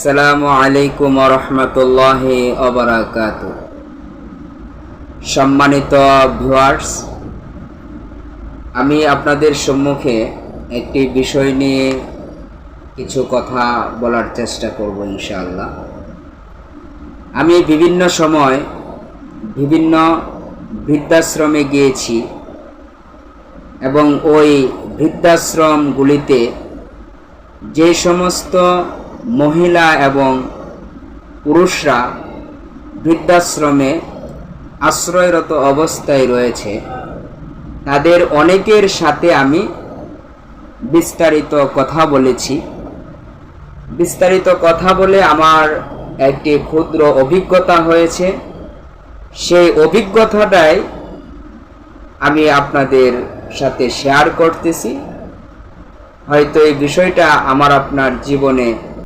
আসসালামু আলাইকুম ওয়া রাহমাতুল্লাহি ওয়া বারাকাতুহু। সম্মানিত ভিউয়ার্স, আমি আপনাদের সম্মুখে একটি বিষয় নিয়ে কিছু কথা বলার চেষ্টা করব ইনশাআল্লাহ। আমি বিভিন্ন সময় বিভিন্ন বৃদ্ধাশ্রমে গিয়েছি এবং ওই বৃদ্ধাশ্রমগুলিতে যে সমস্ত মহিলা এবং পুরুষরা বৃদ্ধাশ্রমে আশ্রয়রত অবস্থায় রয়েছে, তাদের অনেকের সাথে আমি বিস্তারিত কথা বলেছি। বিস্তারিত কথা বলে আমার একটি ক্ষুদ্র অভিজ্ঞতা হয়েছে। সেই অভিজ্ঞতাটাই আমি আপনাদের সাথে শেয়ার করতেছি। হয়তো এই বিষয়টা আমার আপনার জীবনে